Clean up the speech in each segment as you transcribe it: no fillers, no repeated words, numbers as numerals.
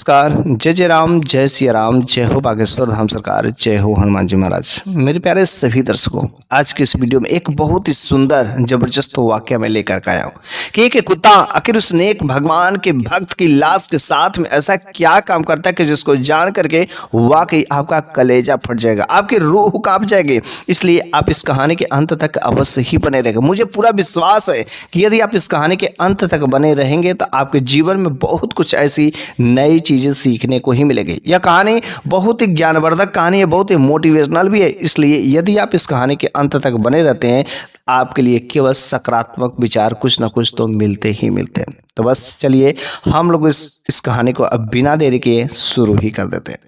नमस्कार। जय जय राम, जय सिया राम, जय हो बागेश्वर धाम सरकार, जय हो हनुमान जी महाराज। मेरे प्यारे सभी दर्शकों, आज के इस वीडियो में एक बहुत ही सुंदर जबरदस्त वाकया मैं लेकर के आया हूँ कि एक कुत्ता आखिर उसने एक भगवान के भक्त की लाश के साथ में ऐसा क्या काम करता है कि जिसको जान करके वाकई आपका कलेजा फट जाएगा, आपकी रूह कांप जाएगी। इसलिए आप इस कहानी के अंत तक अवश्य ही बने रहेंगे। मुझे पूरा विश्वास है कि यदि आप इस कहानी के अंत तक बने रहेंगे तो आपके जीवन में बहुत कुछ ऐसी नई चीजें सीखने को ही मिलेगी। यह कहानी बहुत ही ज्ञानवर्धक कहानी है, बहुत ही मोटिवेशनल भी है। इसलिए यदि आप इस कहानी के अंत तक बने रहते हैं आपके लिए केवल सकारात्मक विचार कुछ ना कुछ तो मिलते ही मिलते हैं। तो बस चलिए हम लोग इस कहानी को अब बिना देरी के शुरू ही कर देते हैं।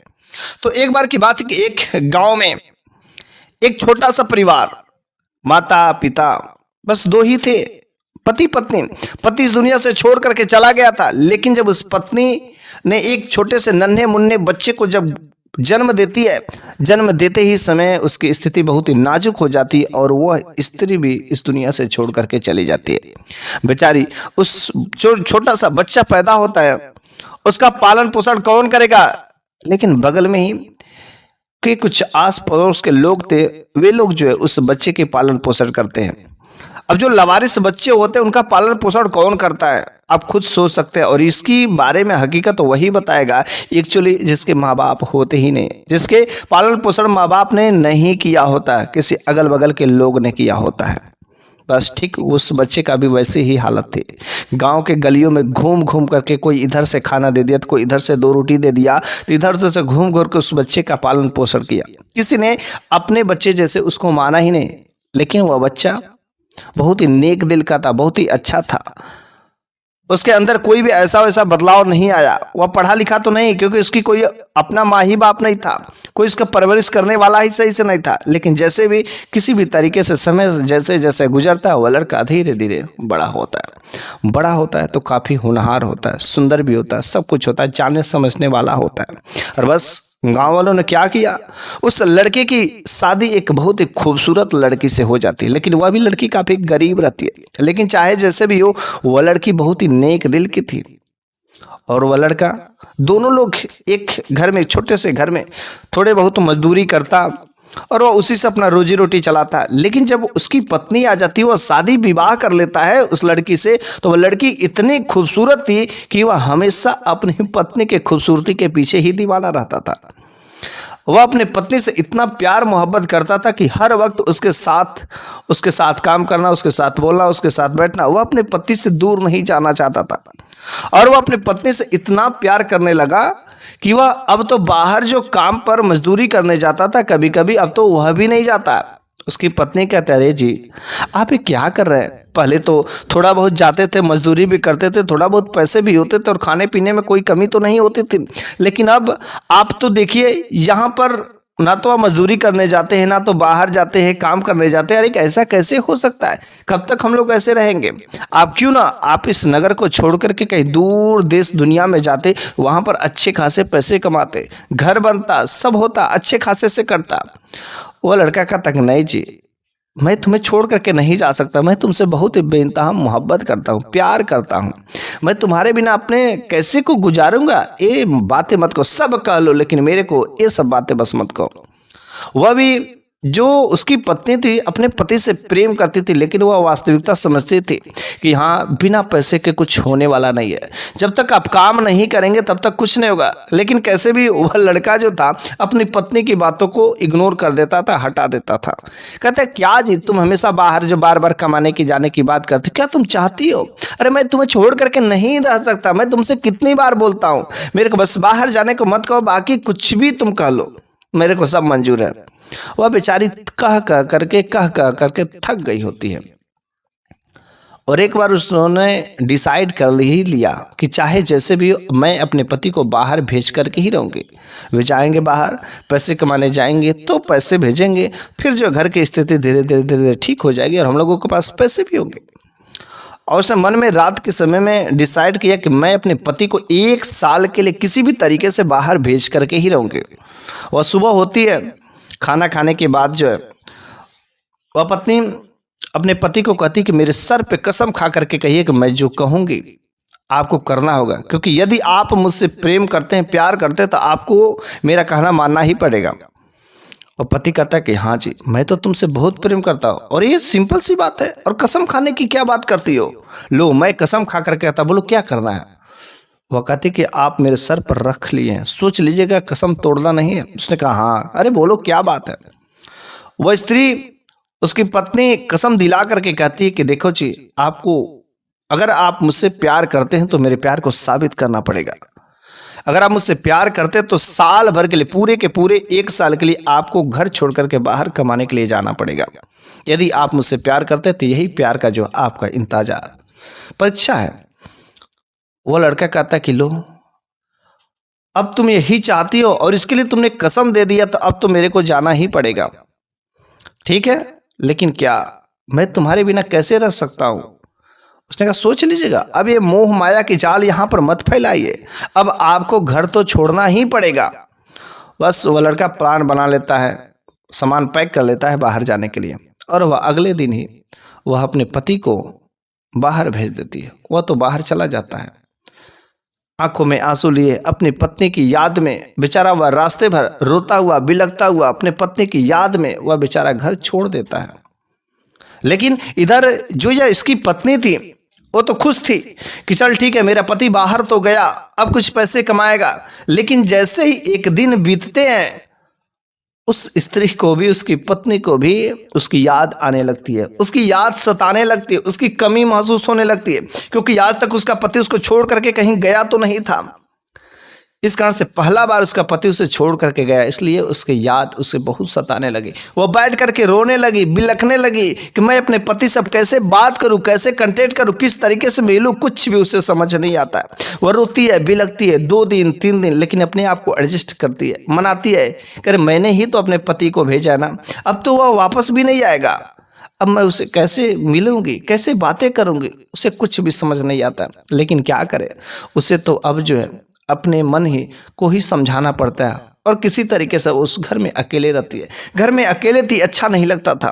तो एक बार की बात है कि एक गांव में एक छोटा सा परिवार, माता पिता, बस दो ही थे, पति पत्नी। पति इस दुनिया से छोड़ करके चला गया था, लेकिन जब उस पत्नी ने एक छोटे से नन्हे मुन्ने बच्चे को जब जन्म देती है, जन्म देते ही समय उसकी स्थिति बहुत ही नाजुक हो जाती है और वह स्त्री भी इस दुनिया से छोड़ करके चली जाती है। बेचारी उस छोटा सा बच्चा पैदा होता है, उसका पालन पोषण कौन करेगा? लेकिन बगल में ही के कुछ आस पड़ोस के लोग थे, वे लोग जो है उस बच्चे के पालन पोषण करते हैं। अब जो लवारिस बच्चे होते हैं उनका पालन पोषण कौन करता है आप खुद सोच सकते हैं। और इसकी बारे में हकीकत तो वही बताएगा एक्चुअली जिसके माँ बाप होते ही नहीं, जिसके पालन पोषण माँ बाप ने नहीं किया होता है, किसी अगल बगल के लोग ने किया होता है। बस ठीक उस बच्चे का भी वैसे ही हालत थी। गांव के गलियों में घूम घूम करके कोई इधर से खाना दे दिया तो कोई इधर से दो रोटी दे दिया, तो इधर उधर से घूम घूम के उस बच्चे का पालन पोषण किया। किसी ने अपने बच्चे जैसे उसको माना ही नहीं। लेकिन वह बच्चा बहुत ही नेक दिल का था, बहुत ही अच्छा था। उसके अंदर कोई भी ऐसा वैसा बदलाव नहीं आया। वह पढ़ा लिखा तो नहीं, क्योंकि उसकी कोई अपना माँ ही बाप नहीं था, कोई उसका परवरिश करने वाला ही सही से नहीं था। लेकिन जैसे भी किसी भी तरीके से समय जैसे जैसे गुजरता है वह लड़का धीरे धीरे बड़ा होता है। बड़ा होता है तो काफी होनहार होता है, सुंदर भी होता है, सब कुछ होता है, जानने समझने वाला होता है। और बस गांव वालों ने क्या किया, उस लड़के की शादी एक बहुत ही खूबसूरत लड़की से हो जाती है। लेकिन वह भी लड़की काफी गरीब रहती है। लेकिन चाहे जैसे भी हो वह लड़की बहुत ही नेक दिल की थी और वह लड़का, दोनों लोग एक घर में, छोटे से घर में थोड़े बहुत मजदूरी करता और वह उसी से अपना रोजी रोटी चलाता। लेकिन जब उसकी पत्नी आ जाती है, वह शादी विवाह कर लेता है उस लड़की से, तो वह लड़की इतनी खूबसूरत थी कि वह हमेशा अपनी पत्नी के खूबसूरती के पीछे ही दीवाना रहता था। वह अपने पत्नी से इतना प्यार मोहब्बत करता था कि हर वक्त उसके साथ काम करना, उसके साथ बोलना, उसके साथ बैठना, वह अपने पति से दूर नहीं जाना चाहता था। और वह अपने पत्नी से इतना प्यार करने लगा कि वह अब तो बाहर जो काम पर मजदूरी करने जाता था कभी कभी, अब तो वह भी नहीं जाता। उसकी पत्नी कहते, अरे जी आप ये क्या कर रहे हैं? पहले तो थोड़ा बहुत जाते थे, मजदूरी भी करते थे, थोड़ा बहुत पैसे भी होते थे और खाने पीने में कोई कमी तो नहीं होती थी। लेकिन अब आप तो देखिए यहाँ पर ना तो आप मजदूरी करने जाते हैं, ना तो बाहर जाते हैं काम करने जाते हैं। अरे ऐसा कैसे हो सकता है? कब तक हम लोग ऐसे रहेंगे? आप क्यों ना आप इस नगर को छोड़ करके कहीं दूर देश दुनिया में जाते, वहां पर अच्छे खासे पैसे कमाते, घर बनता, सब होता, अच्छे खासे से करता। वो लड़का का तक, नहीं जी मैं तुम्हें छोड़ करके नहीं जा सकता, मैं तुमसे बहुत ही बेइंतहा मोहब्बत करता हूँ, प्यार करता हूँ, मैं तुम्हारे बिना अपने कैसे को गुजारूंगा। ये बातें मत कहो, सब कह लो लेकिन मेरे को ये सब बातें बस मत कहो। वह भी जो उसकी पत्नी थी अपने पति से प्रेम करती थी, लेकिन वह वास्तविकता समझती थी कि हाँ बिना पैसे के कुछ होने वाला नहीं है, जब तक आप काम नहीं करेंगे तब तक कुछ नहीं होगा। लेकिन कैसे भी वह लड़का जो था अपनी पत्नी की बातों को इग्नोर कर देता था, हटा देता था। कहते क्या जी तुम हमेशा बाहर जो बार बार कमाने की जाने की बात करते, क्या तुम चाहती हो? अरे मैं तुम्हें छोड़ करके नहीं रह सकता, मैं तुमसे कितनी बार बोलता हूँ, मेरे को बस बाहर जाने को मत कहो, बाकी कुछ भी तुम कह लो, मेरे को सब मंजूर है। वह बेचारी कह करके थक गई होती है। और एक बार उसने डिसाइड कर ही लिया कि चाहे जैसे भी मैं अपने पति को बाहर भेज करके ही रहूंगी। वे जाएंगे बाहर, पैसे कमाने जाएंगे तो पैसे भेजेंगे, फिर जो घर की स्थिति धीरे धीरे ठीक हो जाएगी और हम लोगों के पास पैसे भी होंगे। और उसने मन में रात के समय में डिसाइड किया कि मैं अपने पति को 1 साल के लिए किसी भी तरीके से बाहर भेज करके ही रहूंगी। वह सुबह होती है, खाना खाने के बाद जो है वह पत्नी अपने पति को कहती कि मेरे सर पे कसम खा करके कहिए कि मैं जो कहूंगी आपको करना होगा, क्योंकि यदि आप मुझसे प्रेम करते हैं, प्यार करते हैं, तो आपको मेरा कहना मानना ही पड़ेगा। और पति कहता है कि हाँ जी, मैं तो तुमसे बहुत प्रेम करता हूँ, और ये सिंपल सी बात है, और कसम खाने की क्या बात करती हो? लो, मैं कसम खा कर कहता, बोलो क्या करना है? वह कहती कि आप मेरे सर पर रख लिए हैं, सोच लीजिएगा, कसम तोड़ना नहीं है। उसने कहा हाँ। अरे बोलो क्या बात है? वह स्त्री, उसकी पत्नी कसम दिला करके कहती है कि देखो जी, आपको, अगर आप मुझसे प्यार करते हैं तो मेरे प्यार को साबित करना पड़ेगा। अगर आप मुझसे प्यार करते तो साल भर के लिए, पूरे के पूरे 1 साल के लिए आपको घर छोड़ करके बाहर कमाने के लिए जाना पड़ेगा। यदि आप मुझसे प्यार करते तो यही प्यार का जो आपका इंतजार, परीक्षा है। वो लड़का कहता कि लो, अब तुम यही चाहती हो और इसके लिए तुमने कसम दे दिया, तो अब तो मेरे को जाना ही पड़ेगा। ठीक है, लेकिन क्या मैं तुम्हारे बिना कैसे रह सकता हूं? उसने कहा सोच लीजिएगा, अब ये मोह माया की जाल यहां पर मत फैलाइए, अब आपको घर तो छोड़ना ही पड़ेगा। बस वह लड़का प्लान बना लेता है, सामान पैक कर लेता है बाहर जाने के लिए, और वह अगले दिन ही वह अपने पति को बाहर भेज देती है। वह तो बाहर चला जाता है, आंखों में आंसू लिए अपनी पत्नी की याद में बेचारा वह रास्ते भर रोता हुआ, बिलखता हुआ अपने पत्नी की याद में वह बेचारा घर छोड़ देता है। लेकिन इधर जो यह इसकी पत्नी थी, वो तो खुश थी कि चल ठीक है, मेरा पति बाहर तो गया, अब कुछ पैसे कमाएगा। लेकिन जैसे ही एक दिन बीतते हैं, उस स्त्री को भी, उसकी पत्नी को भी उसकी याद आने लगती है, उसकी याद सताने लगती है, उसकी कमी महसूस होने लगती है, क्योंकि आज तक उसका पति उसको छोड़ करके कहीं गया तो नहीं था। इस कारण से पहला बार उसका पति उसे छोड़ करके गया, इसलिए उसकी याद उसे बहुत सताने लगी। वो बैठ करके रोने लगी, बिलखने लगी कि मैं अपने पति से कैसे बात करूं, कैसे कांटेक्ट करूं, किस तरीके से मिलूं, कुछ भी उसे समझ नहीं आता है। वह रोती है, बिलखती है 2 दिन 3 दिन, लेकिन अपने आप को एडजस्ट करती है, मनाती है कि मैंने ही तो अपने पति को भेजा है ना, अब तो वह वापस भी नहीं आएगा, अब मैं उसे कैसे मिलूंगी, कैसे बातें करूंगी, उसे कुछ भी समझ नहीं आता। लेकिन क्या करे, उसे तो अब जो है अपने मन ही को ही समझाना पड़ता है, और किसी तरीके से उस घर में अकेले रहती है। घर में अकेले थी, अच्छा नहीं लगता था।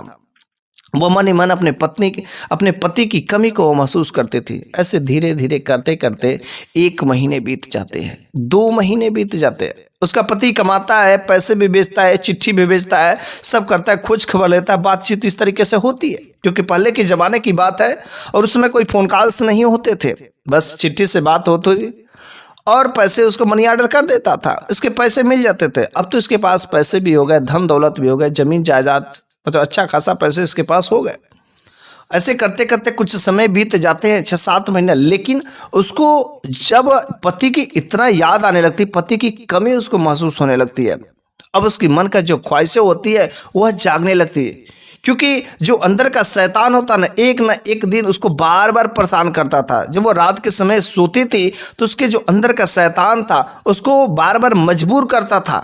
वो मन ही मन अपने पति की कमी को महसूस करती थी। ऐसे धीरे धीरे करते करते 1 महीने बीत जाते हैं, 2 महीने बीत जाते हैं। उसका पति कमाता है, पैसे भी भेजता है, चिट्ठी भी भेजता है, सब करता है, खोज खबर लेता है, बातचीत इस तरीके से होती है, क्योंकि पहले के जमाने की बात है और उसमें कोई फोन कॉल्स नहीं होते थे, बस चिट्ठी से बात होती थी और पैसे उसको मनी ऑर्डर कर देता था, उसके पैसे मिल जाते थे। अब तो इसके पास पैसे भी हो गए, धन दौलत भी हो गए, जमीन जायदाद, मतलब अच्छा खासा पैसे इसके पास हो गए। ऐसे करते करते कुछ समय बीत जाते हैं, 6-7 महीने। लेकिन उसको जब पति की इतना याद आने लगती, पति की कमी उसको महसूस होने लगती है, अब उसकी मन का जो ख्वाहिशें होती है वह जागने लगती है, क्योंकि जो अंदर का शैतान होता ना एक दिन उसको बार बार परेशान करता था। जब वो रात के समय सोती थी तो उसके जो अंदर का शैतान था उसको बार बार मजबूर करता था,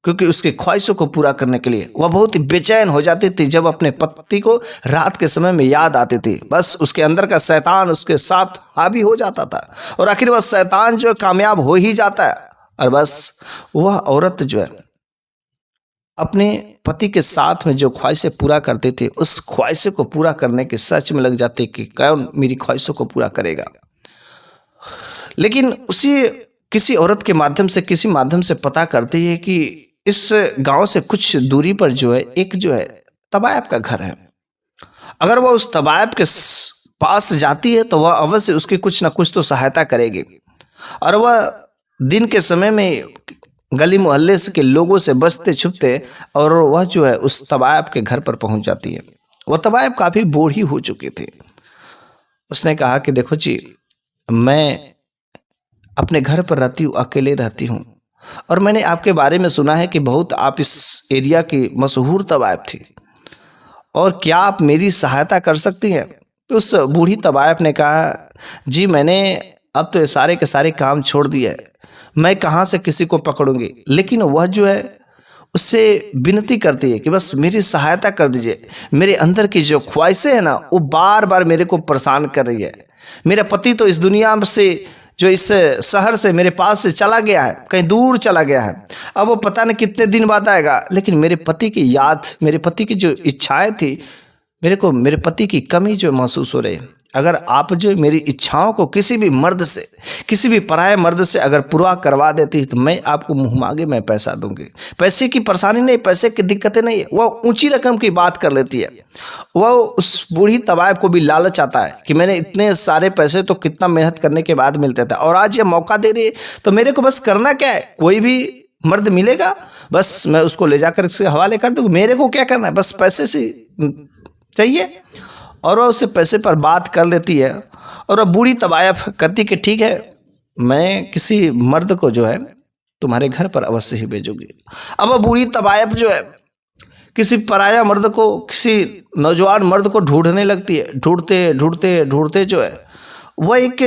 क्योंकि उसके ख्वाहिशों को पूरा करने के लिए वह बहुत ही बेचैन हो जाती थी जब अपने पति को रात के समय में याद आती थी। बस उसके अंदर का शैतान उसके साथ हावी हो जाता था, और आखिर वह शैतान जो कामयाब हो ही जाता है, और बस वह औरत जो है अपने पति के साथ में जो ख्वाहिशें पूरा करते थे, उस ख्वाहिशों को पूरा करने के सर्च में लग जाते कि कौन मेरी ख्वाहिशों को पूरा करेगा। लेकिन उसी किसी औरत के माध्यम से, किसी माध्यम से पता करती है कि इस गांव से कुछ दूरी पर जो है एक जो है तबायब का घर है। अगर वह उस तबायब के पास जाती है तो वह अवश्य उसकी कुछ ना कुछ तो सहायता करेगी, और वह दिन के समय में गली मोहल्ले के लोगों से बचते छुपते और वह जो है उस तबायब के घर पर पहुंच जाती है। वह तबायब काफ़ी बूढ़ी हो चुकी थी। उसने कहा कि देखो जी, मैं अपने घर पर रहती हूँ, अकेले रहती हूँ, और मैंने आपके बारे में सुना है कि बहुत आप इस एरिया की मशहूर तबायब थी, और क्या आप मेरी सहायता कर सकती हैं? तो उस बूढ़ी तबायब ने कहा जी, मैंने अब तो ये सारे के सारे काम छोड़ दिए है, मैं कहाँ से किसी को पकड़ूंगी। लेकिन वह जो है उससे विनती करती है कि बस मेरी सहायता कर दीजिए, मेरे अंदर की जो ख्वाहिशें हैं ना वो बार बार मेरे को परेशान कर रही है। मेरा पति तो इस दुनिया से, जो इस शहर से मेरे पास से चला गया है, कहीं दूर चला गया है, अब वो पता नहीं कितने दिन बाद आएगा, लेकिन मेरे पति की याद, मेरे पति की जो इच्छाएं थी मेरे को मेरे पति की कमी जो महसूस हो रही है। अगर आप जो मेरी इच्छाओं को किसी भी मर्द से, किसी भी पराये मर्द से अगर पूरा करवा देती है तो मैं आपको मुंह मांगे मैं पैसा दूंगी। पैसे की परेशानी नहीं, पैसे की दिक्कतें नहीं है, वह ऊंची रकम की बात कर लेती है। वह उस बूढ़ी तवायफ को भी लालच आता है कि मैंने इतने सारे पैसे तो कितना मेहनत करने के बाद मिलते थे, और आज ये मौका दे रही है तो मेरे को बस करना क्या है, कोई भी मर्द मिलेगा बस मैं उसको ले जाकर इसके हवाले कर दूँ, मेरे को क्या करना है, बस पैसे से चाहिए। और वह उससे पैसे पर बात कर लेती है। और वह बूढ़ी तवायफ कहती कि ठीक है, मैं किसी मर्द को जो है तुम्हारे घर पर अवश्य ही भेजूंगी। अब वह बूढ़ी तवायफ जो है किसी पराया मर्द को, किसी नौजवान मर्द को ढूंढने लगती है। ढूंढते ढूंढते ढूंढते जो है वह एक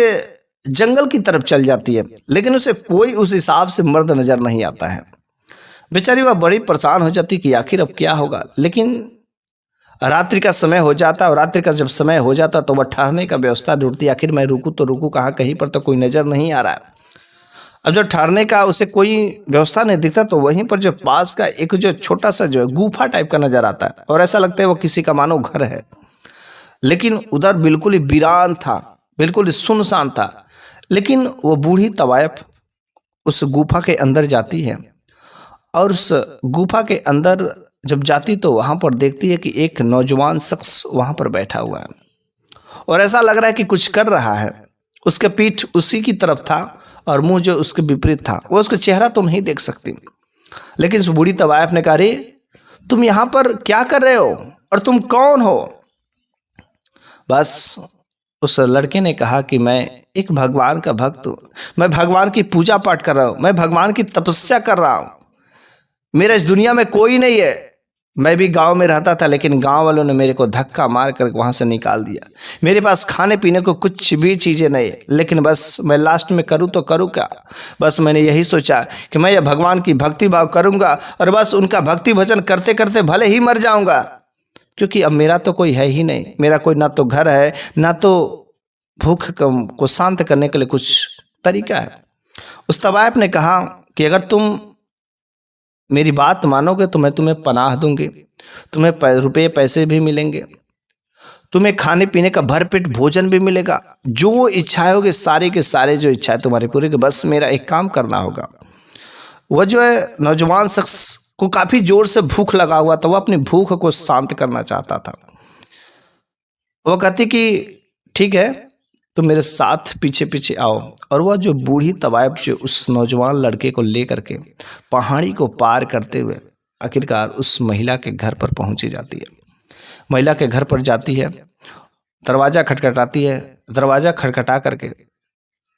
जंगल की तरफ चल जाती है, लेकिन उसे कोई उस हिसाब से मर्द नजर नहीं आता है। बेचारी वह बड़ी परेशान हो जाती कि आखिर अब क्या होगा। लेकिन रात्रि का समय हो जाता, और रात्रि का जब समय हो जाता तो वह ठहरने का व्यवस्था ढूंढती। आखिर मैं रुकूं तो रुकूं कहाँ, कहीं पर तो कोई नजर नहीं आ रहा है। अब जब ठहरने का उसे कोई व्यवस्था नहीं दिखता तो वहीं पर जो पास का एक जो छोटा सा जो है गुफा टाइप का नजर आता है, और ऐसा लगता है वो किसी का मानो घर है। लेकिन उधर बिल्कुल ही वीरान था, बिल्कुल ही सुनसान था। लेकिन वो बूढ़ी तवायफ उस गुफा के अंदर जाती है, और उस गुफा के अंदर जब जाती तो वहां पर देखती है कि एक नौजवान शख्स वहां पर बैठा हुआ है, और ऐसा लग रहा है कि कुछ कर रहा है। उसके पीठ उसी की तरफ था और मुंह जो उसके विपरीत था। वो उसका चेहरा तो नहीं देख सकती, लेकिन उस बूढ़ी तवायफ ने कहा, अरे तुम यहां पर क्या कर रहे हो और तुम कौन हो? बस उस लड़के ने कहा कि मैं एक भगवान का भक्त हूं, मैं भगवान की पूजा पाठ कर रहा हूं, मैं भगवान की तपस्या कर रहा हूं, मेरा इस दुनिया में कोई नहीं है। मैं भी गांव में रहता था, लेकिन गांव वालों ने मेरे को धक्का मार कर वहां से निकाल दिया। मेरे पास खाने पीने को कुछ भी चीजें नहीं है, लेकिन बस मैं लास्ट में करूं तो करूं क्या। बस मैंने यही सोचा कि मैं यह भगवान की भक्ति भाव करूंगा, और बस उनका भक्ति भजन करते करते भले ही मर जाऊंगा, क्योंकि अब मेरा तो कोई है ही नहीं। मेरा कोई ना तो घर है, ना तो भूख को शांत करने के लिए कुछ तरीका है। उस तवायफ ने कहा कि अगर तुम मेरी बात मानोगे तो मैं तुम्हें पनाह दूंगी, तुम्हें रुपये पैसे भी मिलेंगे, तुम्हें खाने पीने का भरपेट भोजन भी मिलेगा, जो इच्छाएं होगी सारे के सारे जो इच्छाएं तुम्हारी पूरी की। बस मेरा एक काम करना होगा। वह जो है नौजवान शख्स को काफी जोर से भूख लगा हुआ था, वह अपनी भूख को शांत करना चाहता था। वह कहती कि ठीक है, तो मेरे साथ पीछे पीछे आओ। और वह जो बूढ़ी तवायफ जो उस नौजवान लड़के को लेकर के पहाड़ी को पार करते हुए आखिरकार उस महिला के घर पर पहुंची जाती है। महिला के घर पर जाती है, दरवाज़ा खटखटाती है। दरवाज़ा खटखटा करके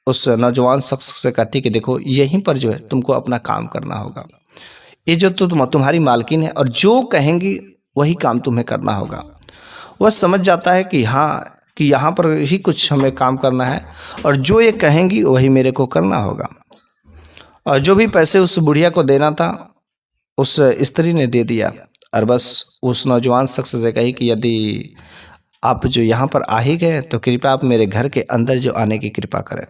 उस नौजवान शख्स से कहती कि देखो यहीं पर जो है तुमको अपना काम करना होगा। ये जो तुम्हारी मालकिन है, और जो कहेंगी वही काम तुम्हें करना होगा। वह समझ जाता है कि हाँ, कि यहाँ पर ही कुछ हमें काम करना है, और जो ये कहेंगी वही मेरे को करना होगा। और जो भी पैसे उस बुढ़िया को देना था उस स्त्री ने दे दिया, और बस उस नौजवान शख्स से कही कि यदि आप जो यहाँ पर आ ही गए तो कृपया आप मेरे घर के अंदर जो आने की कृपा करें।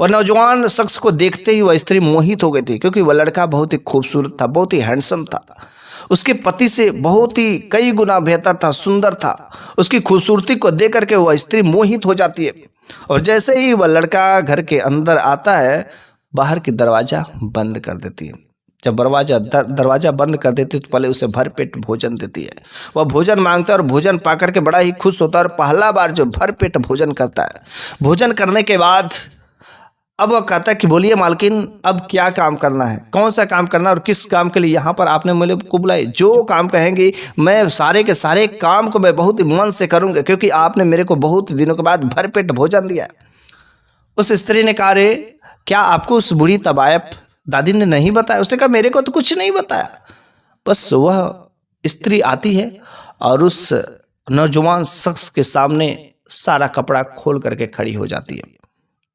और नौजवान शख्स को देखते ही वह स्त्री मोहित हो गई थी, क्योंकि वह लड़का बहुत ही खूबसूरत था, बहुत ही हैंडसम था, उसके पति से बहुत ही कई गुना बेहतर था, सुंदर था। उसकी खूबसूरती को देख करके वह स्त्री मोहित हो जाती है। और जैसे ही वह लड़का घर के अंदर आता है, बाहर की दरवाजा बंद कर देती है। जब दरवाजा बंद कर देती है तो पहले उसे भरपेट भोजन देती है। वह भोजन मांगता है और भोजन पाकर के बड़ा ही खुश होता है, और पहला बार जो भरपेट भोजन करता है। भोजन करने के बाद अब वह कहता है कि बोलिए मालकिन, अब क्या काम करना है, कौन सा काम करना है और किस काम के लिए यहाँ पर आपने मुझे को बुलाए। जो काम कहेंगी मैं सारे के सारे काम को मैं बहुत ही मन से करूँगा, क्योंकि आपने मेरे को बहुत दिनों के बाद भरपेट भोजन दिया। उस स्त्री ने कहा, रे क्या आपको उस बूढ़ी तवायफ दादी ने नहीं बताया? उसने कहा मेरे को तो कुछ नहीं बताया। बस वह स्त्री आती है और उस नौजवान शख्स के सामने सारा कपड़ा खोल करके खड़ी हो जाती है।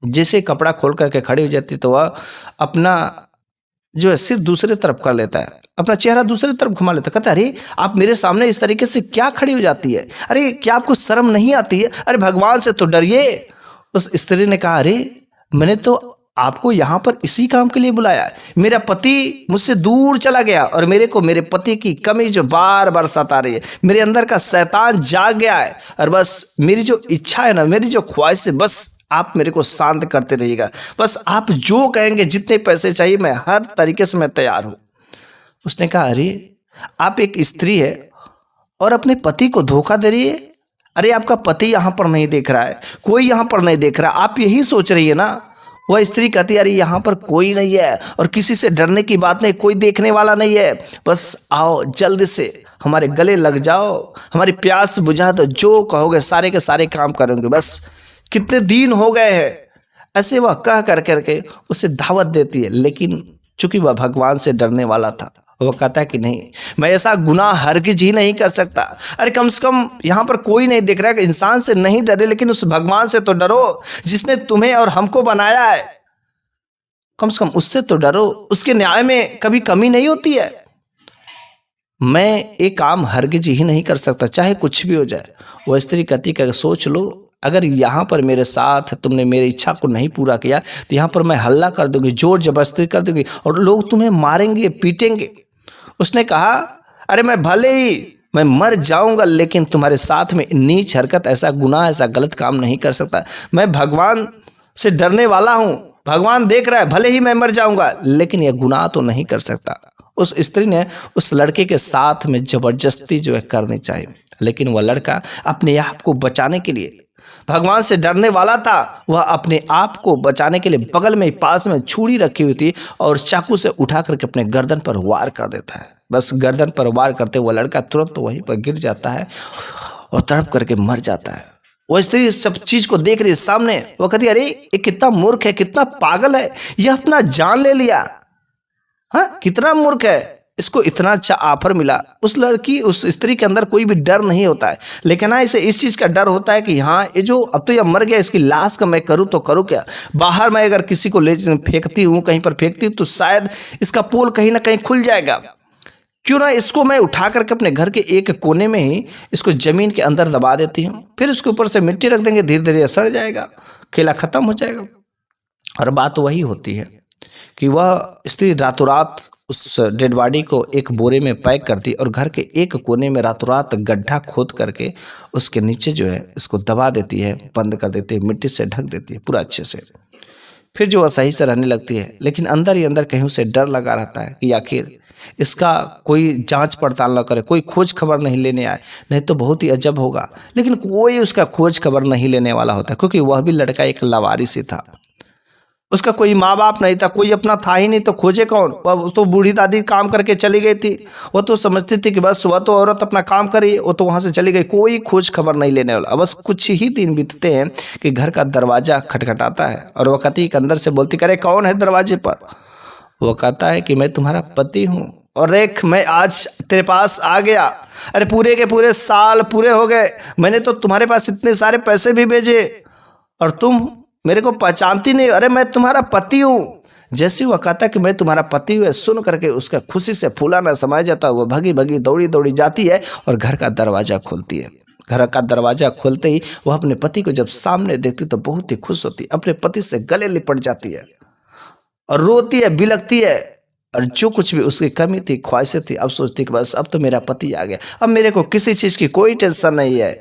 जैसे कपड़ा खोल करके खड़ी हो जाती तो वह अपना जो है सिर दूसरे तरफ कर लेता है, अपना चेहरा दूसरी तरफ घुमा लेता है। कहता है, अरे आप मेरे सामने इस तरीके से क्या खड़ी हो जाती है? अरे क्या आपको शर्म नहीं आती है? अरे भगवान से तो डरिए। उस स्त्री ने कहा, अरे मैंने तो आपको यहाँ पर इसी काम के लिए बुलाया है। मेरा पति मुझसे दूर चला गया और मेरे को मेरे पति की कमी जो बार बार सता रही है, मेरे अंदर का शैतान जाग गया है और बस मेरी जो इच्छा है ना, मेरी जो ख्वाहिश है, बस आप मेरे को शांत करते रहिएगा। बस आप जो कहेंगे, जितने पैसे चाहिए मैं हर तरीके से मैं तैयार हूँ। उसने कहा, अरे आप एक स्त्री है और अपने पति को धोखा दे रही है। अरे आपका पति यहाँ पर नहीं देख रहा है, कोई यहाँ पर नहीं देख रहा, आप यही सोच रही है ना। वह स्त्री कहती, अरे यहाँ पर कोई नहीं है और किसी से डरने की बात नहीं, कोई देखने वाला नहीं है, बस आओ जल्दी से हमारे गले लग जाओ, हमारी प्यास बुझा दो, जो कहोगे सारे के सारे काम करेंगे, बस कितने दिन हो गए हैं। ऐसे वह कह कर करके उसे दावत देती है। लेकिन चूंकि वह भगवान से डरने वाला था, वो कहता है कि नहीं, मैं ऐसा गुनाह हरगिज ही नहीं कर सकता। अरे कम से कम यहाँ पर कोई नहीं दिख रहा है कि इंसान से नहीं डरे, लेकिन उस भगवान से तो डरो जिसने तुम्हें और हमको बनाया है। कम से कम उससे तो डरो, उसके न्याय में कभी कमी नहीं होती है। मैं एक काम हरगिज ही नहीं कर सकता, चाहे कुछ भी हो जाए। वो स्त्री कहती है, सोच लो, अगर यहाँ पर मेरे साथ तुमने मेरी इच्छा को नहीं पूरा किया तो यहाँ पर मैं हल्ला कर दूंगी, जोर जबरदस्ती कर दूंगी और लोग तुम्हें मारेंगे, पीटेंगे। उसने कहा, अरे मैं भले ही मैं मर जाऊंगा, लेकिन तुम्हारे साथ में नीच हरकत, ऐसा गुनाह, ऐसा गलत काम नहीं कर सकता। मैं भगवान से डरने वाला हूं, भगवान देख रहा है, भले ही मैं मर जाऊंगा, लेकिन यह गुनाह तो नहीं कर सकता। उस स्त्री ने उस लड़के के साथ में जबरदस्ती जो है करनी चाहिए, लेकिन वह लड़का अपने आप को बचाने के लिए भगवान से डरने वाला था। वह अपने आप को बचाने के लिए बगल में पास में छुरी रखी हुई थी और चाकू से उठा करके अपने गर्दन पर वार कर देता है। बस गर्दन पर वार करते हुआ लड़का तुरंत तो वहीं पर गिर जाता है और तड़प करके मर जाता है। वह स्त्री सब चीज को देख रही है सामने। वो कहती, अरे ये कितना मूर्ख है, कितना पागल है, यह अपना जान ले लिया। हाँ, कितना मूर्ख है, इसको इतना अच्छा ऑफर मिला। उस लड़की, उस स्त्री के अंदर कोई भी डर नहीं होता है, लेकिन हाँ इसे इस चीज का डर होता है कि हाँ ये जो अब तो यह मर गया, इसकी लाश का मैं करूँ तो करूँ क्या। बाहर मैं अगर किसी को ले फेंकती हूँ, कहीं पर फेंकती हूँ, तो शायद इसका पोल कहीं ना कहीं खुल जाएगा। क्यों ना इसको मैं उठा करके अपने घर के एक कोने में ही इसको जमीन के अंदर दबा देती हूँ, फिर उसके ऊपर से मिट्टी रख देंगे, धीरे धीरे सड़ जाएगा, खेला खत्म हो जाएगा। और बात वही होती है कि वह स्त्री रातों रात उस डेड बॉडी को एक बोरे में पैक करती और घर के एक कोने में रातों रात गड्ढा खोद करके उसके नीचे जो है इसको दबा देती है, बंद कर देती है, मिट्टी से ढक देती है पूरा अच्छे से। फिर जो वह सही से रहने लगती है, लेकिन अंदर ही अंदर कहीं उसे डर लगा रहता है कि आखिर इसका कोई जांच पड़ताल न करे, कोई खोज खबर नहीं लेने आए, नहीं तो बहुत ही अजब होगा। लेकिन कोई उसका खोज खबर नहीं लेने वाला होता, क्योंकि वह भी लड़का एक लावारिस ही था। उसका कोई माँ बाप नहीं था, कोई अपना था ही नहीं, तो खोजे कौन। वह तो बूढ़ी दादी काम करके चली गई थी, वो तो समझती थी कि बस वह तो औरत अपना काम करी, वो तो वहां से चली गई, कोई खोज खबर नहीं लेने वाला। बस कुछ ही दिन बीतते हैं कि घर का दरवाजा खटखटाता है और वह कहती के अंदर से बोलती, करे कौन है दरवाजे पर। वो कहता है कि मैं तुम्हारा पति हूँ और देख मैं आज तेरे पास आ गया। अरे पूरे के पूरे साल पूरे हो गए, मैंने तो तुम्हारे पास इतने सारे पैसे भी भेजे और तुम मेरे को पहचानती नहीं। अरे मैं तुम्हारा पति हूँ। जैसे वह कहता कि मैं तुम्हारा पति हूँ, सुन करके उसका खुशी से फूला ना समाया जाता, वो भगी भगी दौड़ी दौड़ी जाती है और घर का दरवाजा खोलती है। घर का दरवाजा खोलते ही वह अपने पति को जब सामने देखती तो बहुत ही खुश होती, अपने पति से गले लिपट जाती है और रोती है, बिलखती है। और जो कुछ भी उसकी कमी थी, ख्वाहिशें थी, अब सोचती कि बस अब तो मेरा पति आ गया, अब मेरे को किसी चीज़ की कोई टेंशन नहीं है,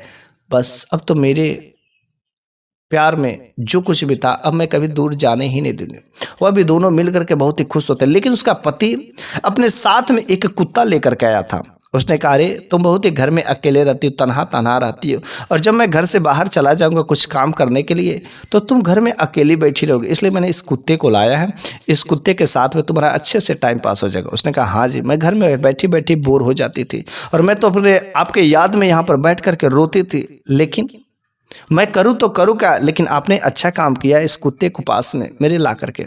बस अब तो मेरे प्यार में जो कुछ भी था अब मैं कभी दूर जाने ही नहीं दूंगी। वह भी दोनों मिलकर के बहुत ही खुश होते। लेकिन उसका पति अपने साथ में एक कुत्ता लेकर के आया था। उसने कहा, अरे तुम बहुत ही घर में अकेले रहती हो, तनहा तनहा रहती हो, और जब मैं घर से बाहर चला जाऊंगा कुछ काम करने के लिए तो तुम घर में अकेली बैठी रहोगी, इसलिए मैंने इस कुत्ते को लाया है, इस कुत्ते के साथ में तुम्हारा अच्छे से टाइम पास हो जाएगा। उसने कहा, हाँ जी, मैं घर में बैठी बैठी बोर हो जाती थी और मैं तो अपने आपके याद में यहाँ पर बैठ करके रोती थी, लेकिन मैं करूँ तो करूँ क्या। लेकिन आपने अच्छा काम किया इस कुत्ते को पास में मेरे ला करके।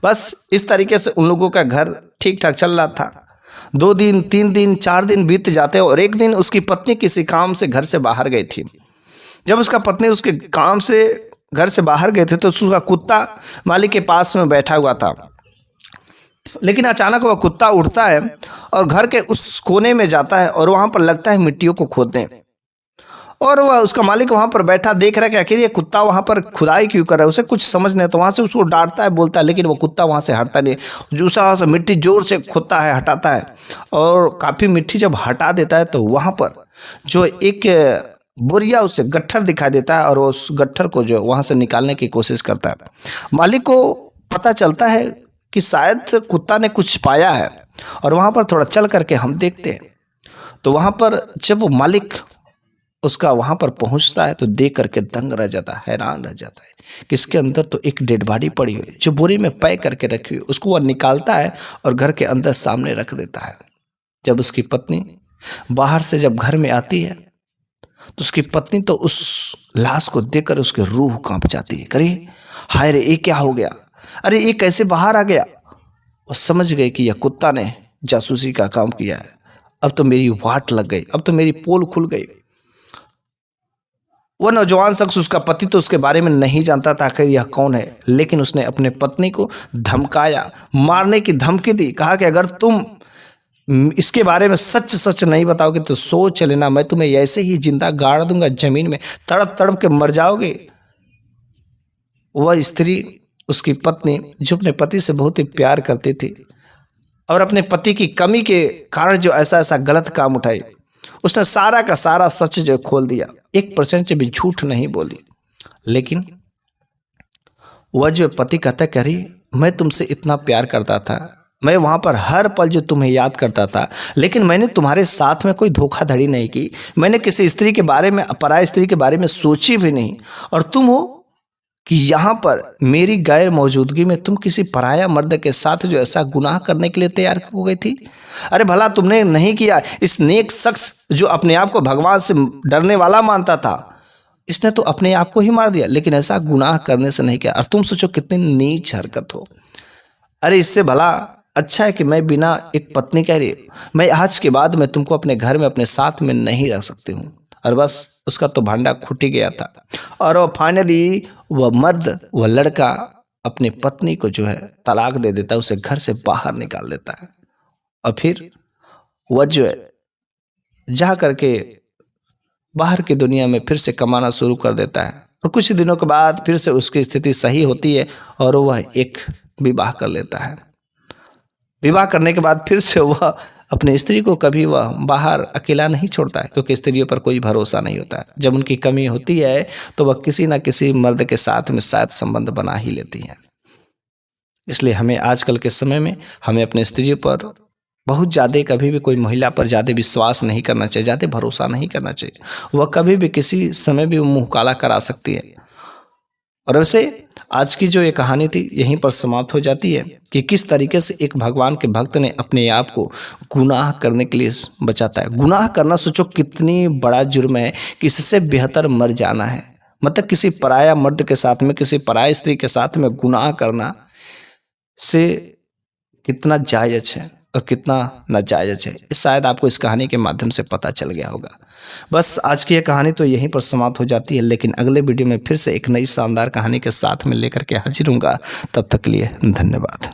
बस इस तरीके से उन लोगों का घर ठीक ठाक चल रहा था। 2 दिन 3 दिन 4 दिन बीत जाते और एक दिन उसकी पत्नी किसी काम से घर से बाहर गई थी। जब उसका पत्नी उसके काम से घर से बाहर गए थे तो उसका कुत्ता मालिक के पास में बैठा हुआ था। लेकिन अचानक वह कुत्ता उठता है और घर के उस कोने में जाता है और वहां पर लगता है मिट्टियों को खोदने, और वह उसका मालिक वहाँ पर बैठा देख रहा है कि आखिर ये कुत्ता वहाँ पर खुदाई क्यों कर रहा है, उसे कुछ समझ नहीं। तो वहाँ से उसको डांटता है, बोलता है, लेकिन वो कुत्ता वहाँ से हटता नहीं। दूसरा से मिट्टी जोर से खोदता है, हटाता है, और काफ़ी मिट्टी जब हटा देता है तो वहाँ पर जो एक बोरिया उसे गट्ठर दिखाई देता है, और वो उस गट्ठर को जो वहाँ से निकालने की कोशिश करता है। मालिक को पता चलता है कि शायद कुत्ता ने कुछ पाया है, और वहाँ पर थोड़ा चल करके हम देखते हैं। तो वहाँ पर जब वो मालिक उसका वहाँ पर पहुँचता है तो देख करके दंग रह जाता है, हैरान रह जाता है कि इसके अंदर तो एक डेड बॉडी पड़ी हुई जो बोरी में पैक करके रखी हुई। उसको वह निकालता है और घर के अंदर सामने रख देता है। जब उसकी पत्नी बाहर से जब घर में आती है तो उसकी पत्नी तो उस लाश को देखकर उसकी रूह कांप जाती है। अरे हाय रे, ये क्या हो गया, अरे ये कैसे बाहर आ गया। वो समझ गए कि यह कुत्ता ने जासूसी का काम किया है, अब तो मेरी वाट लग गई, अब तो मेरी पोल खुल गई। वह नौजवान शख्स, उसका पति, तो उसके बारे में नहीं जानता था कि यह कौन है, लेकिन उसने अपने पत्नी को धमकाया, मारने की धमकी दी। कहा कि अगर तुम इसके बारे में सच सच नहीं बताओगे तो सोच लेना मैं तुम्हें ऐसे ही जिंदा गाड़ दूंगा, जमीन में तड़प तड़प के मर जाओगे। वह स्त्री, उसकी पत्नी, जो अपने पति से बहुत ही प्यार करती थी और अपने पति की कमी के कारण जो ऐसा ऐसा गलत काम उठाई, उसने सारा का सारा सच जो खोल दिया, 1% भी झूठ नहीं बोली। लेकिन वह जो पति कहता, कह रही मैं तुमसे इतना प्यार करता था, मैं वहाँ पर हर पल जो तुम्हें याद करता था, लेकिन मैंने तुम्हारे साथ में कोई धोखाधड़ी नहीं की, मैंने किसी स्त्री के बारे में, पराई स्त्री के बारे में सोची भी नहीं, और तुम हो कि यहाँ पर मेरी गैर मौजूदगी में तुम किसी पराया मर्द के साथ जो ऐसा गुनाह करने के लिए तैयार हो गई थी। अरे भला तुमने नहीं किया। इस नेक शख्स जो अपने आप को भगवान से डरने वाला मानता था, इसने तो अपने आप को ही मार दिया, लेकिन ऐसा गुनाह करने से नहीं किया। और तुम सोचो कितनी नीच हरकत हो। अरे इससे भला अच्छा है कि मैं बिना एक पत्नी कह रही, मैं आज के बाद मैं तुमको अपने घर में अपने साथ में नहीं रख सकती हूँ। और बस उसका तो भांडा खुट ही गया था, और वो फाइनली वह मर्द, वह लड़का अपनी पत्नी को जो है तलाक दे देता है, उसे घर से बाहर निकाल देता है। और फिर वह जो है जा करके बाहर की दुनिया में फिर से कमाना शुरू कर देता है। और कुछ दिनों के बाद फिर से उसकी स्थिति सही होती है और वह एक विवाह कर लेता है। विवाह करने के बाद फिर से वह अपनी स्त्री को कभी वह बाहर अकेला नहीं छोड़ता है, क्योंकि स्त्रियों पर कोई भरोसा नहीं होता है। जब उनकी कमी होती है तो वह किसी न किसी मर्द के साथ में शायद संबंध बना ही लेती हैं। इसलिए हमें आजकल के समय में हमें अपने स्त्रियों पर बहुत ज़्यादा, कभी भी कोई महिला पर ज़्यादा विश्वास नहीं करना चाहिए, ज़्यादा भरोसा नहीं करना चाहिए। वह कभी भी किसी समय भी मुँह काला करा सकती है। और वैसे आज की जो ये कहानी थी यहीं पर समाप्त हो जाती है कि किस तरीके से एक भगवान के भक्त ने अपने आप को गुनाह करने के लिए बचाता है। गुनाह करना सोचो कितनी बड़ा जुर्म है, किससे बेहतर मर जाना है। मतलब किसी पराया मर्द के साथ में, किसी पराई स्त्री के साथ में गुनाह करना से कितना जायज है और कितना नाजायज है, ये शायद आपको इस कहानी के माध्यम से पता चल गया होगा। बस आज की ये कहानी तो यहीं पर समाप्त हो जाती है, लेकिन अगले वीडियो में फिर से एक नई शानदार कहानी के साथ में लेकर के हाजिर हूँगा। तब तक के लिए धन्यवाद।